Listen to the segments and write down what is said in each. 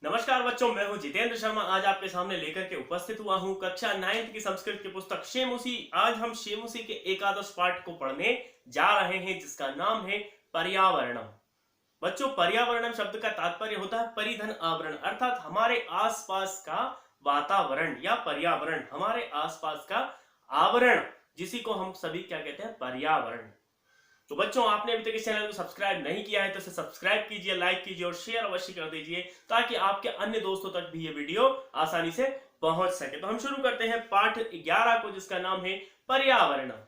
नमस्कार बच्चों, मैं हूं जितेंद्र शर्मा। आज आपके सामने लेकर के उपस्थित हुआ हूं कक्षा 9th की संस्कृत की पुस्तक शेमुसी। आज हम शेमुसी के एकादश पाठ को पढ़ने जा रहे हैं जिसका नाम है पर्यावरणम। बच्चों, पर्यावरणम शब्द का तात्पर्य होता है परिधन आवरण, अर्थात हमारे आसपास का वातावरण या पर्यावरण, हमारे आसपास का आवरण, जिसी को हम सभी क्या कहते हैं, पर्यावरण। तो बच्चों, आपने अभी तक इस चैनल को सब्सक्राइब नहीं किया है तो इसे सब्सक्राइब कीजिए, लाइक कीजिए और शेयर अवश्य कर दीजिए ताकि आपके अन्य दोस्तों तक भी ये वीडियो आसानी से पहुंच सके। तो हम शुरू करते हैं पाठ 11 को जिसका नाम है पर्यावरणम।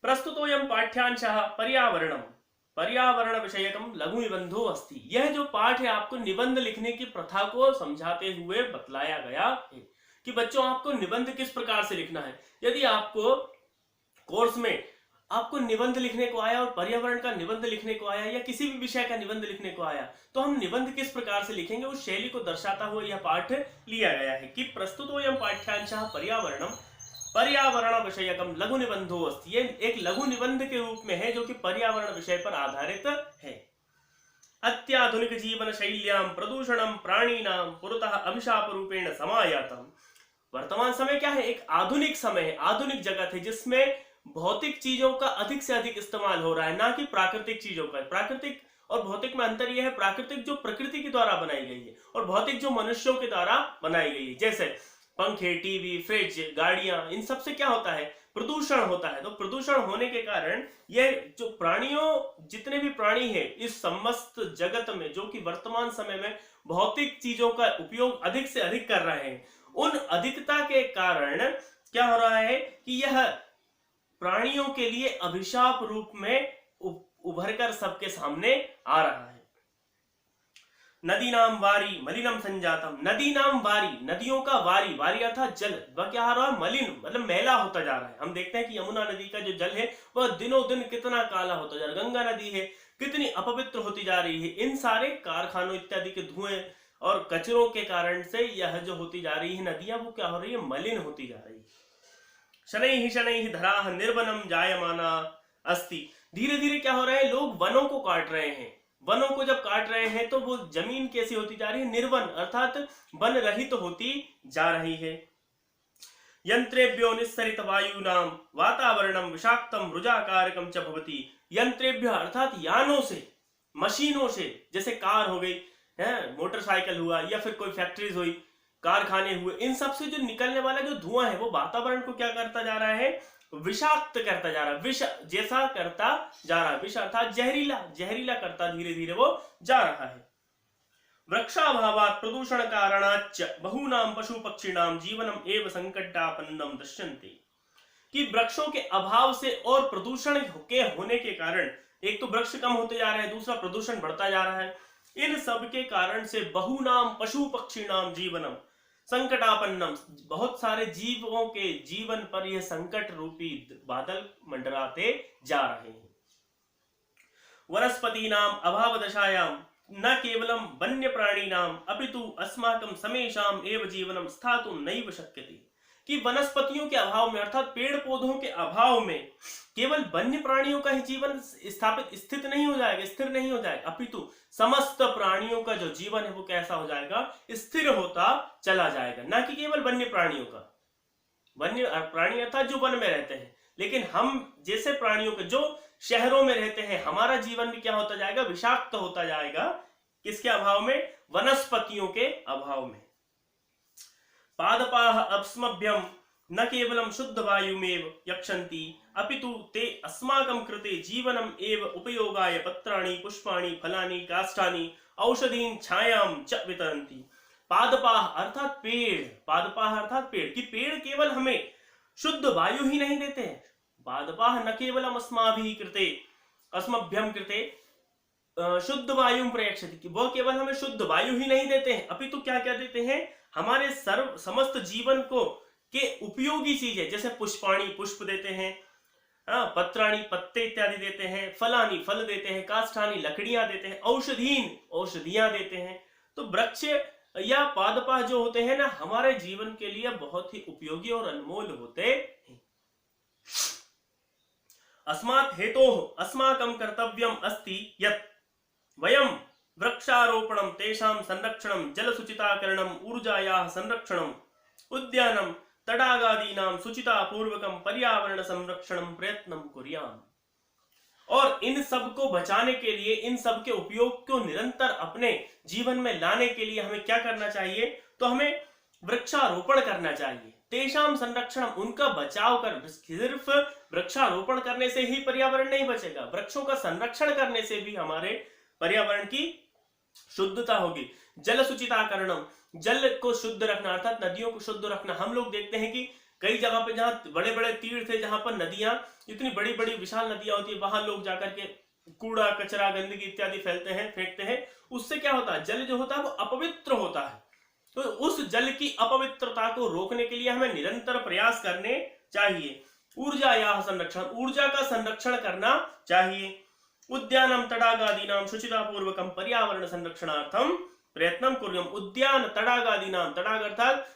प्रस्तुतोऽयं पाठ्यांशः पर्यावरणम पर्यावरण विषयकम लघु निबंधो अस्ति। यह जो पाठ है आपको निबंध लिखने की प्रथा को समझाते हुए बतलाया गया है कि बच्चों आपको निबंध किस प्रकार से लिखना है। यदि आपको कोर्स में आपको निबंध लिखने को आया और पर्यावरण का निबंध लिखने को आया या किसी भी विषय का निबंध लिखने को आया तो हम निबंध किस प्रकार से लिखेंगे, उस शैली को दर्शाता हुआ यह पाठ लिया गया है कि प्रस्तुतोऽयं पाठ्यांशः पर्यावरणम पर्यावरण विषयकम लघु निबंधो अस्ति। ये एक लघु निबंध के रूप में है जो कि पर्यावरण विषय पर आधारित है। अत्याधुनिक जीवन शैल्यां प्रदूषणम प्राणिनां पुरतः अभिशाप रूपेण समायातम। वर्तमान समय क्या है, एक आधुनिक समय है, आधुनिक जगत है जिसमें भौतिक चीजों का अधिक से अधिक इस्तेमाल हो रहा है, ना कि प्राकृतिक चीजों का। प्राकृतिक और भौतिक में अंतर यह है, प्राकृतिक जो प्रकृति के द्वारा बनाई गई है और भौतिक जो मनुष्यों के द्वारा बनाई गई है। जैसे पंखे, टीवी, फ्रिज, गाड़ियां, इन सब से क्या होता है, प्रदूषण होता है। तो प्रदूषण होने के कारण ये जो प्राणियों, जितने भी प्राणी हैं इस समस्त जगत में, जो कि वर्तमान समय में भौतिक चीजों का उपयोग अधिक से अधिक कर रहे हैं, उन अधिकता के कारण क्या हो रहा है कि यह प्राणियों के लिए अभिशाप रूप में उभरकर सबके सामने आ रहा है। नदी नाम वारी मलिनम संजातम। नदी नाम वारी, नदियों का वारी, वारी अर्थात जल, वह क्या हो रहा है, मलिन मतलब मैला होता जा रहा है। हम देखते हैं कि यमुना नदी का जो जल है वह दिनों दिन कितना काला होता जा रहा है। गंगा नदी है कितनी अपवित्र होती जा रही है। इन सारे कारखानों इत्यादि के धुएं और कचरों के कारण से यह जो होती जा रही है नदियां, वो क्या हो रही है, मलिन होती जा रही है। शनैः शनैः धराः निर्वनं जायमाना अस्ति। धीरे धीरे क्या हो रहा है, लोग वनों को काट रहे हैं। वनों को जब काट रहे हैं तो वो जमीन कैसी होती जा रही है, निर्वन अर्थात वन रहित होती जा रही है। यंत्रेभ्यो निस्सरित वायुनां वातावरणम विषाक्तम रुजाकारकम च भवति। यंत्रेभ्य अर्थात यानों से, मशीनों से, जैसे कार हो गई, मोटरसाइकिल हुआ या फिर कोई फैक्ट्रीज हुई, कारखाने हुए, इन सब से जो निकलने वाला जो धुआं है वो वातावरण को क्या करता जा रहा है, विषाक्त करता जा रहा है, विष जैसा करता जा रहा है। विष अर्थात जहरीला, जहरीला करता धीरे धीरे वो जा रहा है। वृक्षाभावात् प्रदूषण कारणाच्च बहूनां पशु पक्षिणां जीवनम एव संकटापन्नम दृश्यन्ते। कि वृक्षों के अभाव से और प्रदूषण के होने के कारण, एक तो वृक्ष कम होते जा रहे हैं, दूसरा प्रदूषण बढ़ता जा रहा है। इन सब के कारण से बहुनाम पशु पक्षिणाम जीवनम संकटापन्नम, बहुत सारे जीवों के जीवन पर यह संकट रूपी बादल मंडराते जा रहे हैं। वनस्पतीनाम अभाव दशायां न केवलम वन्य प्राणिनाम अपितु अस्माकं समेषाम एव जीवनम स्थातुं नैव शक्यते। कि वनस्पतियों के अभाव में अर्थात पेड़ पौधों के अभाव में केवल वन्य प्राणियों का ही जीवन स्थापित स्थित नहीं हो जाएगा, स्थिर नहीं हो जाएगा, अपितु समस्त प्राणियों का जो जीवन है वो कैसा हो जाएगा, स्थिर होता चला जाएगा। ना कि केवल वन्य प्राणियों का, वन्य प्राणी अर्थात जो वन में रहते हैं, लेकिन हम जैसे प्राणियों के जो शहरों में रहते हैं, हमारा जीवन भी क्या होता जाएगा, विषाक्त होता जाएगा। किसके अभाव में, वनस्पतियों के अभाव में। पादपाः अस्मभ्यं न केवलं शुद्ध वायुमेव यक्षन्ति अपितु ते अस्माकं कृते जीवनम एव उपयोगाय पत्राणि पुष्पाणि फलानि काष्ठानि औषधीन् छायां च वितरन्ति। पादपाः अर्थात पेड़, पादपाः अर्थात पेड़, कि पेड़ केवल हमें शुद्ध वायु ही नहीं देते हैं। पादपाः न केवलम अस्माभिः कृते अस्मभ्यं कृते शुद्ध वायु प्रयक्षति, कि वो केवल हमें शुद्ध वायु ही नहीं देते हैं, अपितु क्या क्या देते हैं, हमारे सर्व समस्त जीवन को के उपयोगी चीजें, जैसे पुष्पाणि पुष्प देते हैं, पत्राणि पत्ते इत्यादि देते हैं, फलानि फल देते हैं, काष्ठानि लकड़ियां देते हैं, औषधीन औषधियां देते हैं। तो वृक्ष या पादपा जो होते हैं ना, हमारे जीवन के लिए बहुत ही उपयोगी और अनमोल होते हैं। अस्मात् हेतोः अस्माकं कर्तव्यम् अस्ति यत् वयं वृक्षारोपणम तेषां संरक्षणम जलसुचिताकरणम ऊर्जायाः संरक्षणम उद्यानम तडागादीनां शुचितापूर्वकम पर्यावरण संरक्षणम प्रयत्नम कुर्याम। और इन सब को बचाने के लिए, इन सब के उपयोग को निरंतर अपने जीवन में लाने के लिए हमें क्या करना चाहिए? तो हमें वृक्षारोपण करना चाहिए। तेषाम संरक्षण, उनका बचाव कर, सिर्फ वृक्षारोपण करने से ही पर्यावरण नहीं बचेगा, वृक्षों का संरक्षण करने से भी हमारे पर्यावरण की शुद्धता होगी। जल सुचिताकरणम, जल को शुद्ध रखना अर्थात नदियों को शुद्ध रखना। हम लोग देखते हैं कि कई जगह पे जहां बड़े बड़े तीर्थ है, जहां पर नदियां, इतनी बड़ी बड़ी विशाल नदियां होती है, वहां लोग जाकर के कूड़ा कचरा गंदगी इत्यादि फेंकते हैं। उससे क्या होता है? जल जो होता है वो अपवित्र होता है। तो उस जल की अपवित्रता को रोकने के लिए हमें निरंतर प्रयास करने चाहिए। ऊर्जा या संरक्षण, ऊर्जा का संरक्षण करना चाहिए। उद्यानम तडागादीनाम शुचितापूर्वकम पर्यावरण संरक्षणार्थम प्रयत्नम कुर्यम। उद्यान तडागादीनाम, तडाग अर्थात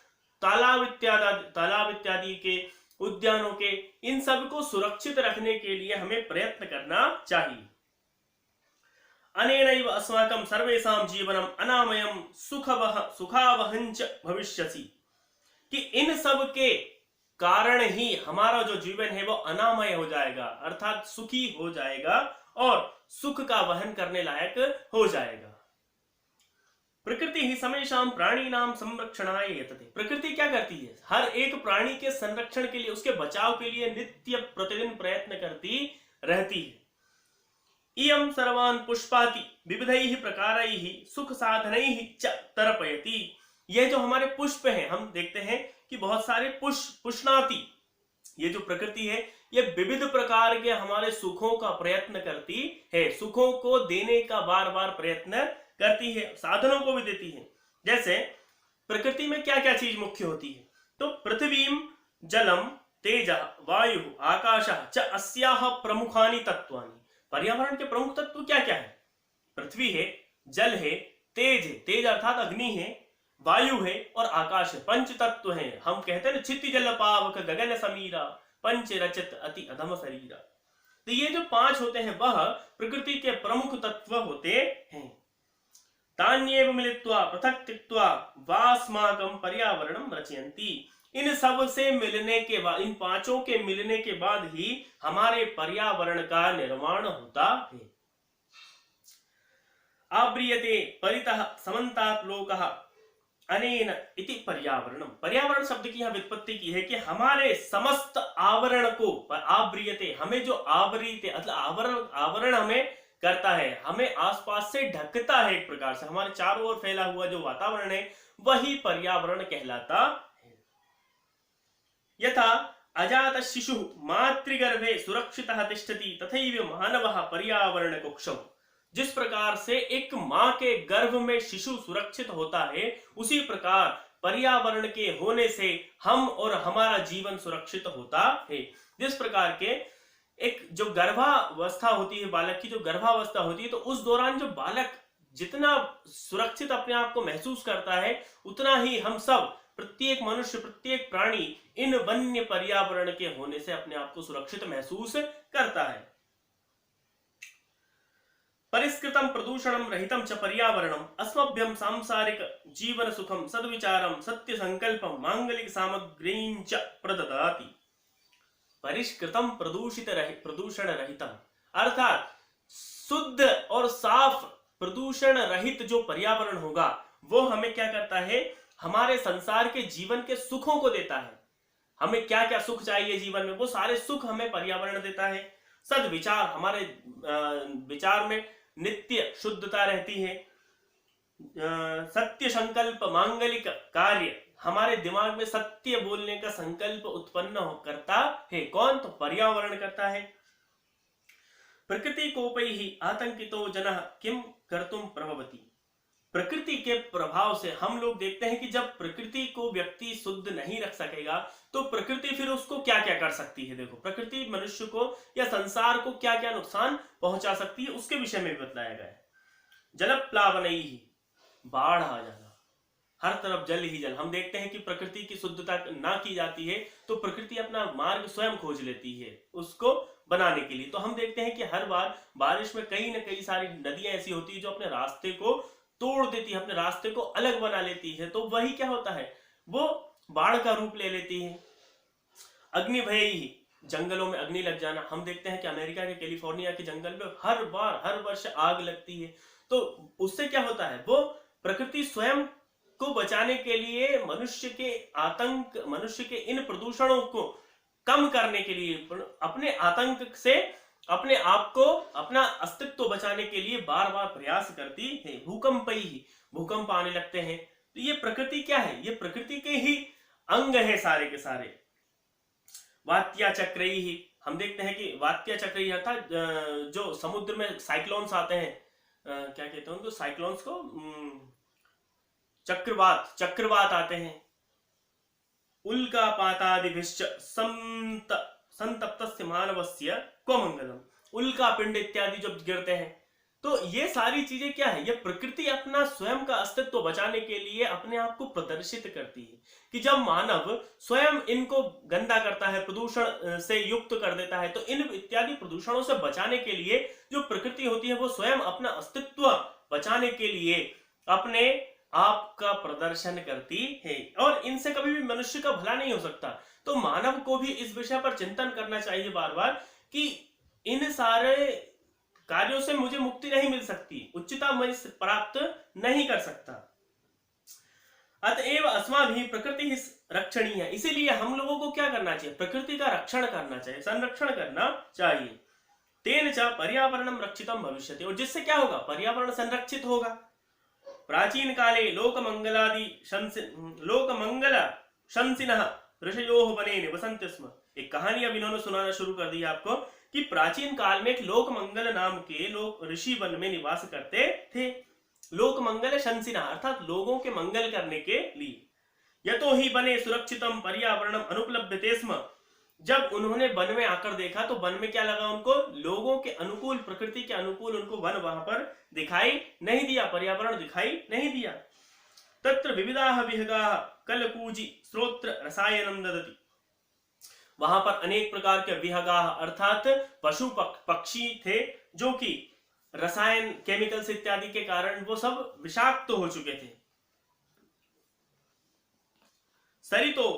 तालाब इत्यादि के, उद्यानों के, इन सब को सुरक्षित रखने के लिए हमें प्रयत्न करना चाहिए। अनेनैव अस्माकं सर्वेषां जीवनम अनामयम सुखावहंच भविष्यसि, कि इन सब के कारण ही हमारा जो जीवन है वो अनामय हो जाएगा, अर्थात सुखी हो जाएगा और सुख का वहन करने लायक हो जाएगा। प्रकृति ही समेषां प्राणीनां संरक्षणाय यतते। प्रकृति क्या करती है? हर एक प्राणी के संरक्षण के लिए, उसके बचाव के लिए नित्य प्रतिदिन प्रयत्न करती रहती है। इयं सर्वान् पुष्पाति विविधैः प्रकारैः सुख साधनैः च तर्पयति। यह जो हमारे पुष्प हैं, हम देखते हैं कि बहुत सारे पुष्णाति, ये जो प्रकृति है ये विविध प्रकार के हमारे सुखों का प्रयत्न करती है, सुखों को देने का बार बार प्रयत्न करती है, साधनों को भी देती है। जैसे प्रकृति में क्या क्या चीज मुख्य होती है? तो पृथ्वीम जलम तेज वायु आकाश च अस्याः प्रमुखानि तत्वानि। पर्यावरण के प्रमुख तत्व क्या क्या है? पृथ्वी है, जल है, तेज है, तेज अर्थात अग्नि है, वायु है और आकाश है। पंच तत्व हैं। हम कहते हैं ना, छिति जल पावक गगन समीरा पंच रचित अति अधम शरीरा। तो ये जो पांच होते हैं वह प्रकृति के प्रमुख तत्व होते हैं। तान्येव मिलित्वा पृथक् त्यक्त्वा वास्माकं पर्यावरणं रचयन्ति। इन सब से मिलने के बाद, इन पांचों के मिलने के बाद ही हमारे पर्यावरण का निर्माण होता है। आव्रियते परितः समन्तात् लोकः अनेन इति पर्यावरणम। पर्यावरण शब्द की यह व्युत्पत्ति की है कि हमारे समस्त आवरण को, आव्रियते, हमें जो आवरित, मतलब आवरण हमें करता है, हमें आसपास से ढकता है, एक प्रकार से हमारे चारों ओर फैला हुआ जो वातावरण है वही पर्यावरण कहलाता है। यथा अजात शिशु मातृगर्भे सुरक्षितः तिष्ठति तथैव मानवः पर्यावरण कुक्षौ। जिस प्रकार से एक मां के गर्भ में शिशु सुरक्षित होता है, उसी प्रकार पर्यावरण के होने से हम और हमारा जीवन सुरक्षित होता है। जिस प्रकार के एक जो गर्भावस्था होती है, बालक की जो गर्भावस्था होती है, तो उस दौरान जो बालक जितना सुरक्षित अपने आप को महसूस करता है, उतना ही हम सब, प्रत्येक मनुष्य, प्रत्येक प्राणी इन वन्य पर्यावरण के होने से अपने आप को सुरक्षित महसूस करता है। परिष्कृतं प्रदूषणं रहितं च पर्यावरणं अस्मभ्यं सांसारिक जीवन सुखं सद्विचारं सत्य संकल्पं मांगलिक सामग्रीं च प्रददाति। परिष्कृतम प्रदूषण रहितम, अर्थात शुद्ध और साफ प्रदूषण रहित जो पर्यावरण होगा वो हमें क्या करता है? हमारे संसार के जीवन के सुखों को देता है। हमें क्या क्या सुख चाहिए जीवन में, वो सारे सुख हमें पर्यावरण देता है। सद्विचार, हमारे विचार में नित्य शुद्धता रहती है। सत्य संकल्प मांगलिक कार्य, हमारे दिमाग में सत्य बोलने का संकल्प उत्पन्न करता है। कौन? तो पर्यावरण करता है। प्रकृति कोपैहि आतंकितो जनः किम कर्तुम प्रभवति। प्रकृति के प्रभाव से हम लोग देखते हैं कि जब प्रकृति को व्यक्ति शुद्ध नहीं रख सकेगा तो प्रकृति फिर उसको क्या क्या कर सकती है। देखो, प्रकृति मनुष्य को या संसार को क्या क्या नुकसान पहुंचा सकती है, उसके विषय में भी बताया गया है। जलप्लावनैहि, बाढ़ आ जाना, हर तरफ जल ही जल। हम देखते हैं कि प्रकृति की शुद्धता ना की जाती है तो प्रकृति अपना मार्ग स्वयं खोज लेती है, उसको बनाने के लिए। तो हम देखते हैं कि हर बार बारिश में कई न कई सारी नदियां ऐसी होती है जो अपने रास्ते को तोड़ देती है, अपने रास्ते को अलग बना लेती है। तो वही क्या होता है, वो बाढ़ का रूप ले लेती है। अग्नि भय ही, जंगलों में अग्नि लग जाना। हम देखते हैं कि अमेरिका के कैलिफोर्निया के जंगल में हर वर्ष आग लगती है। तो उससे क्या होता है, वो प्रकृति स्वयं को बचाने के लिए मनुष्य के आतंक, मनुष्य के इन प्रदूषणों को कम करने के लिए, अपने आतंक से अपने आप को, अपना अस्तित्व बचाने के लिए बार बार प्रयास करती है। भूकंप ही, भूकंप आने लगते हैं। तो ये प्रकृति क्या है, ये प्रकृति के ही अंग है सारे के सारे। वात्या चक्र ही, हम देखते हैं कि वात्या चक्र ही अर्थात जो समुद्र में साइक्लोन्स आते हैं, क्या कहते हैं उनको, साइक्लोन्स को चक्रवात आते हैं। उल्कापातादिभिश्च संतप्तस्य मानवस्य क्व मंगलम, उल्का पिंड इत्यादि जब गिरते हैं, तो ये सारी चीजें क्या है, ये प्रकृति अपना स्वयं का अस्तित्व बचाने के लिए अपने आप को प्रदर्शित करती है। कि जब मानव स्वयं इनको गंदा करता है, प्रदूषण से युक्त कर देता है, तो इन इत्यादि प्रदूषणों से बचाने के लिए जो प्रकृति होती है वो स्वयं अपना अस्तित्व बचाने के लिए अपने आप का प्रदर्शन करती है, और इनसे कभी भी मनुष्य का भला नहीं हो सकता। तो मानव को भी इस विषय पर चिंतन करना चाहिए बार बार कि इन सारे कार्यों से मुझे मुक्ति नहीं मिल सकती, उच्चता मैं प्राप्त नहीं कर सकता। अतएव अस्माभिः प्रकृति रक्षणीय है, इसीलिए हम लोगों को क्या करना चाहिए, प्रकृति का रक्षण करना चाहिए, संरक्षण करना चाहिए। तेन च पर्यावरणम रक्षितम भविष्यति, और जिससे क्या होगा, पर्यावरण संरक्षित होगा। प्राचीन काले लोकमंगल शंसिनः ऋषयोः वने निवसन्ति स्म। एक कहानी अब इन्होंने सुनाना शुरू कर दी आपको कि प्राचीन काल में एक लोकमंगल नाम के लोग ऋषि वन में निवास करते थे। लोकमंगल शंसिनः अर्थात लोगों के मंगल करने के लिए। यतो ही वने सुरक्षितम पर्यावरणम अनुपलभ्यते स्म, जब उन्होंने वन में आकर देखा तो वन में क्या लगा उनको, लोगों के अनुकूल, प्रकृति के अनुकूल उनको वन वहां पर दिखाई नहीं दिया, पर्यावरण दिखाई नहीं दिया। तत्र विविधाः विहगाः कलकूजी श्रोत्र रसायनम ददति, वहां पर अनेक प्रकार के विहगाः अर्थात पशु पक्षी थे जो कि रसायन, केमिकल्स इत्यादि के कारण वो सब विषाक्त हो चुके थे। सरितो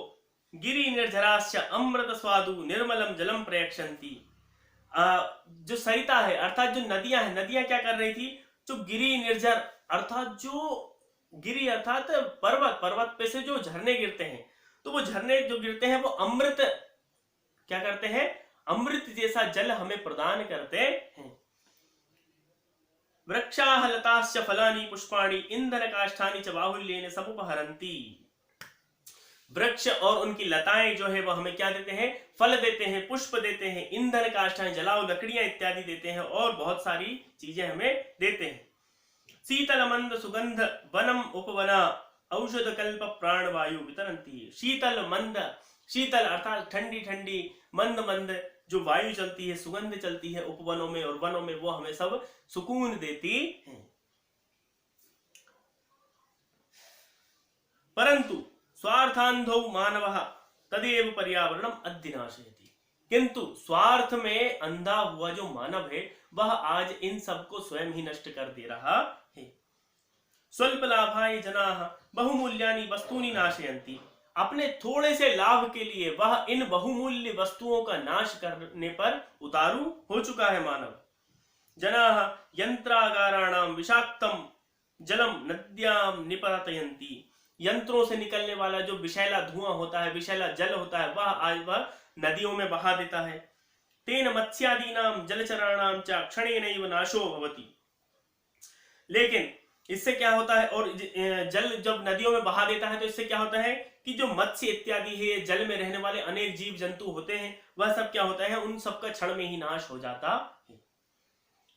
गिरि निर्झराश्च अमृत स्वादु निर्मलम जलम प्रयक्षन्ति, जो सरिता है अर्थात जो नदियां हैं, नदियां क्या कर रही थी, जो गिरि निर्झर अर्थात जो गिरि अर्थात पर्वत, पर्वत पे से जो झरने गिरते हैं, तो वो झरने जो गिरते हैं वो अमृत क्या करते हैं, अमृत जैसा जल हमें प्रदान करते हैं। वृक्षाः लताश्च फलानि पुष्पाणि इंधन काष्ठानि च बाहुल्येन समुपहरन्ति, वृक्ष और उनकी लताएं जो है वो हमें क्या देते हैं, फल देते हैं, पुष्प देते हैं, ईंधन काष्ठाएं जलाओ लकड़ियां इत्यादि देते हैं, और बहुत सारी चीजें हमें देते हैं। शीतल मंद सुगंध वनम उपवना औषध कल्प प्राणवायु वितरन्ति, शीतल मंद, शीतल अर्थात ठंडी ठंडी, मंद मंद जो वायु चलती है, सुगंध चलती है उपवनों में और वनों में, वो हमें सब सुकून देती है। परंतु स्वार्थांधौ मानवः तदेव पर्यावरणम अद्विनाशयति, किंतु स्वार्थ में अंधा हुआ जो मानव है वह आज इन सबको स्वयं ही नष्ट कर दे रहा है। स्वल्प लाभाय जनाः बहुमूल्यानि वस्तूनि नाशयन्ति, अपने थोड़े से लाभ के लिए वह इन बहुमूल्य वस्तुओं का नाश करने पर उतारू हो चुका है मानव। जनाः यंत्रागाराणाम विषाक्तम जलम नद्याम निपातयन्ति, यंत्रों से निकलने वाला जो विषैला धुआं होता है, विषैला जल होता है, वह आज वह नदियों में बहा देता है। तेन मत्स्यादीनाम जलचराणाम च क्षणेनैव नाशो भवति, लेकिन इससे क्या होता है, और जल जब नदियों में बहा देता है तो इससे क्या होता है कि जो मत्स्य इत्यादि है, जल में रहने वाले अनेक जीव जंतु होते हैं, वह सब क्या होता है, उन सबका क्षण में ही नाश हो जाता है।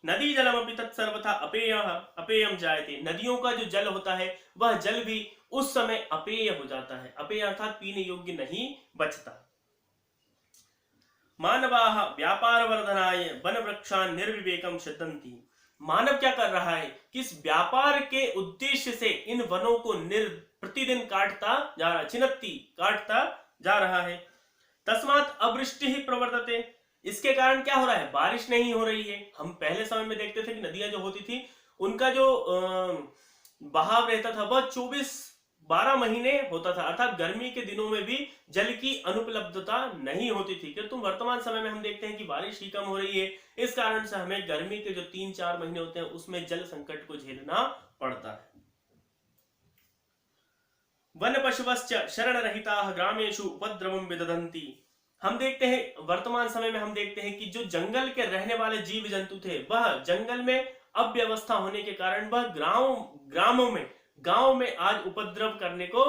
नदी जलम अपि तत्सर्वथा अपेयम जायते, नदियों का जो जल होता है वह जल भी उस समय अपेय हो जाता है, अपेय अर्थात पीने योग्य नहीं बचता। मानवाः व्यापार वर्धनाय वन वृक्षान् निर्विवेकम छदन्ति, मानव क्या कर रहा है कि इस व्यापार के उद्देश्य से इन वनों को प्रतिदिन काटता जा रहा, छिनत्ती काटता जा रहा है। तस्मात् अवृष्टि प्रवर्तते, इसके कारण क्या हो रहा है, बारिश नहीं हो रही है। हम पहले समय में देखते थे कि नदियां जो होती थी उनका जो बहाव रहता था वह 12 महीने होता था, अर्थात गर्मी के दिनों में भी जल की अनुपलब्धता नहीं होती थी। किंतु वर्तमान समय में हम देखते हैं कि बारिश ही कम हो रही है, इस कारण से हमें गर्मी के जो 3-4 महीने होते हैं उसमें जल संकट को झेलना पड़ता है। वन पशुवश्च शरण रहिता ग्रामेषु उपद्रवम विदधन्ति। हम देखते हैं वर्तमान समय में हम देखते हैं कि जो जंगल के रहने वाले जीव जंतु थे वह जंगल में अव्यवस्था होने के कारण वह गांव में आज उपद्रव करने को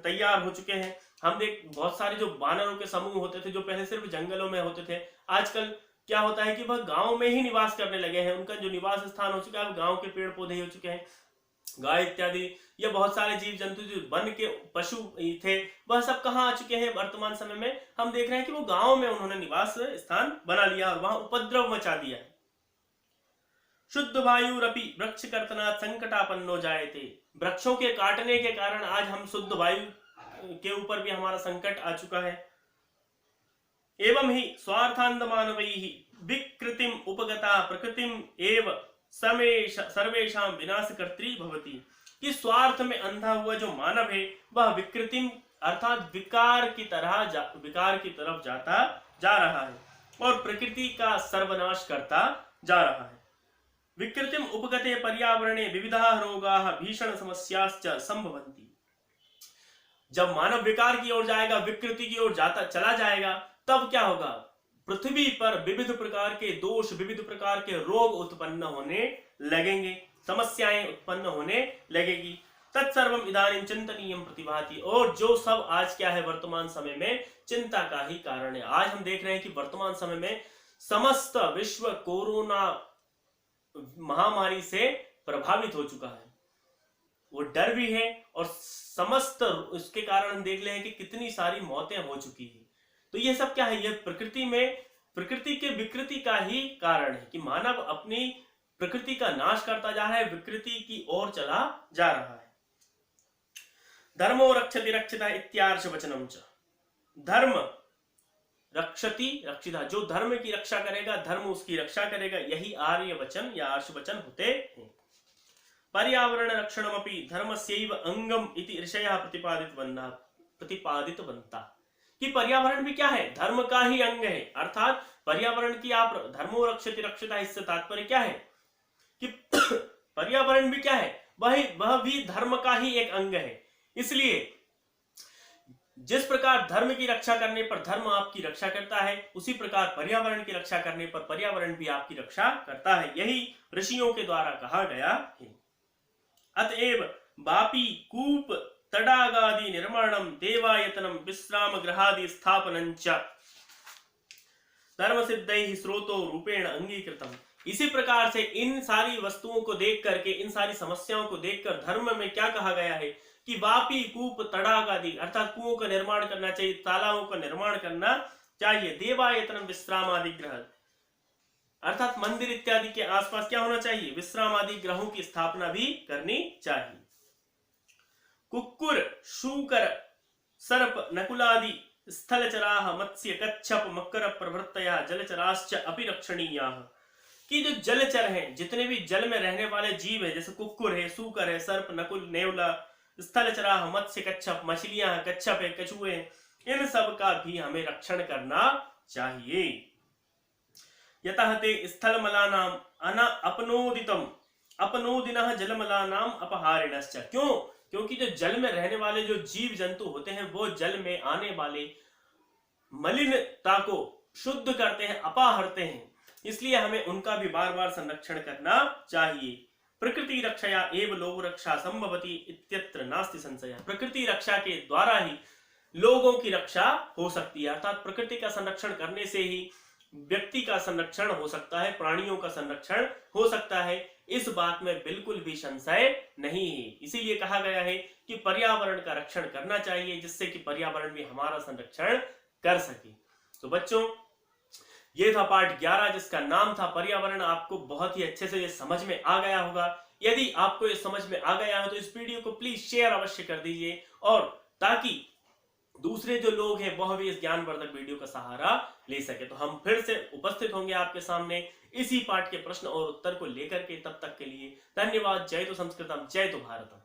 तैयार हो चुके हैं। हम देख बहुत सारे जो वानरों के समूह होते थे जो पहले सिर्फ जंगलों में होते थे, आजकल क्या होता है कि वह गांव में ही निवास करने लगे हैं। उनका जो निवास स्थान हो चुका है गांव के पेड़ पौधे ही हो चुके हैं। गाय इत्यादि ये बहुत सारे जीव जंतु जो वन के पशु थे वह सब कहाँ आ चुके हैं, वर्तमान समय में हम देख रहे हैं कि वो गांव में उन्होंने निवास स्थान बना लिया और वहां उपद्रव मचा दिया। शुद्ध वायुरपि वृक्ष कर्तनात् संकटापन्नो जायते। वृक्षों के काटने के कारण आज हम शुद्ध वायु के ऊपर भी हमारा संकट आ चुका है। एवं ही स्वार्थांध मानवैः विकृतिम उपगता प्रकृतिम एव सर्वेषां विनाशकर्त्री भवति। कि स्वार्थ में अंधा हुआ जो मानव है वह विकृतिम अर्थात विकार की तरफ जाता जा रहा है और प्रकृति का सर्वनाश करता जा रहा है। विकृतिम उपगते पर्यावरणे विविधा रोगाः भीषण समस्याश्च संभवन्ति। जब मानव विकार की ओर जाएगा, विकृति की ओर चला जाएगा, तब क्या होगा, पृथ्वी पर विविध प्रकार के दोष, विविध प्रकार के रोग उत्पन्न होने लगेंगे, समस्याएं उत्पन्न होने लगेगी। तत्सर्वम इदानीं चिंतनीयम प्रतिभाति। और जो सब आज क्या है वर्तमान समय में चिंता का ही कारण है। आज हम देख रहे हैं कि वर्तमान समय में समस्त विश्व कोरोना महामारी से प्रभावित हो चुका है। वो डर भी है और समस्त उसके कारण हम देख रहे हैं कि कितनी सारी मौतें हो चुकी है। तो ये सब क्या है, ये प्रकृति के विकृति का ही कारण है कि मानव अपनी प्रकृति का नाश करता जा रहा है, विकृति की ओर चला जा रहा है। धर्मो रक्षति रक्षिता इत्यार्ष वचनम च। धर्म रक्षति रक्षिता, जो धर्म की रक्षा करेगा धर्म उसकी रक्षा करेगा, यही आर्य वचन या आर्ष वचन होते हैं। पर्यावरण रक्षणमपि धर्मस्यैव अंगम इति ऋषयः प्रतिपादितवन्तः। कि पर्यावरण भी क्या है, धर्म का ही अंग है। अर्थात पर्यावरण की आप धर्मो रक्षति रक्षिता, इससे तात्पर्य क्या है कि पर्यावरण भी क्या है, वह भी धर्म का ही एक अंग है। इसलिए जिस प्रकार धर्म की रक्षा करने पर धर्म आपकी रक्षा करता है, उसी प्रकार पर्यावरण की रक्षा करने पर पर्यावरण भी आपकी रक्षा करता है। यही ऋषियों के द्वारा कहा गया है। अतएव वापी कूप तडागादि निर्माणम देवायतनम विश्राम गृहादि स्थापनं च धर्म सिद्धैः स्रोतो रूपेण अंगीकृतम। इसी प्रकार से इन सारी वस्तुओं को देख करके, इन सारी समस्याओं को देखकर धर्म में क्या कहा गया है कि वापी कूप तड़ाग आदि अर्थात कुओं का निर्माण करना चाहिए, तालाबों का निर्माण करना चाहिए। देवायतनम विश्राम आदि ग्रह अर्थात मंदिर इत्यादि के आसपास क्या होना चाहिए, विश्राम आदि ग्रहों की स्थापना भी करनी चाहिए। कुक्कुर शूकर सर्प नकुलादि स्थलचराः मत्स्य कच्छप मकर प्रभृतयः जलचराश्च अपि रक्षणीयाः। कि जो जलचर हैं, जितने भी जल में रहने वाले जीव है, जैसे कुक्कुर है, सूकर है, सर्प, नकुल, नेवला, स्थलचराः मत्स्य कच्छप, मछलियां, कच्छप है, कछुए, इन सब का भी हमें रक्षण करना चाहिए। यतः ते स्थलमलानाम अपनोदिनः जलमलानाम अपहारिणश्च। क्योंकि जो जल में रहने वाले जो जीव जंतु होते हैं वो जल में आने वाले मलिनता को शुद्ध करते हैं, अपाहरते हैं, इसलिए हमें उनका भी बार बार संरक्षण करना चाहिए। प्रकृति रक्षया एव लोक रक्षा संभवति इत्यत्र नास्ति संशय। प्रकृति रक्षा के द्वारा ही लोगों की रक्षा हो सकती है, अर्थात प्रकृति का संरक्षण करने से ही व्यक्ति का संरक्षण हो सकता है, प्राणियों का संरक्षण हो सकता है। इस बात में बिल्कुल भी संशय नहीं है। इसीलिए कहा गया है कि पर्यावरण का रक्षण करना चाहिए, जिससे कि पर्यावरण भी हमारा संरक्षण कर सके। तो बच्चों, ये था पाठ 11 जिसका नाम था पर्यावरण। आपको बहुत ही अच्छे से ये समझ में आ गया होगा। यदि आपको ये समझ में आ गया हो तो इस वीडियो को प्लीज शेयर अवश्य कर दीजिए, और ताकि दूसरे जो लोग हैं वह भी इस ज्ञानवर्धक वीडियो का सहारा ले सके। तो हम फिर से उपस्थित होंगे आपके सामने इसी पाठ के प्रश्न और उत्तर को लेकर के। तब तक के लिए धन्यवाद। जय तो संस्कृतम, जय तो भारतम।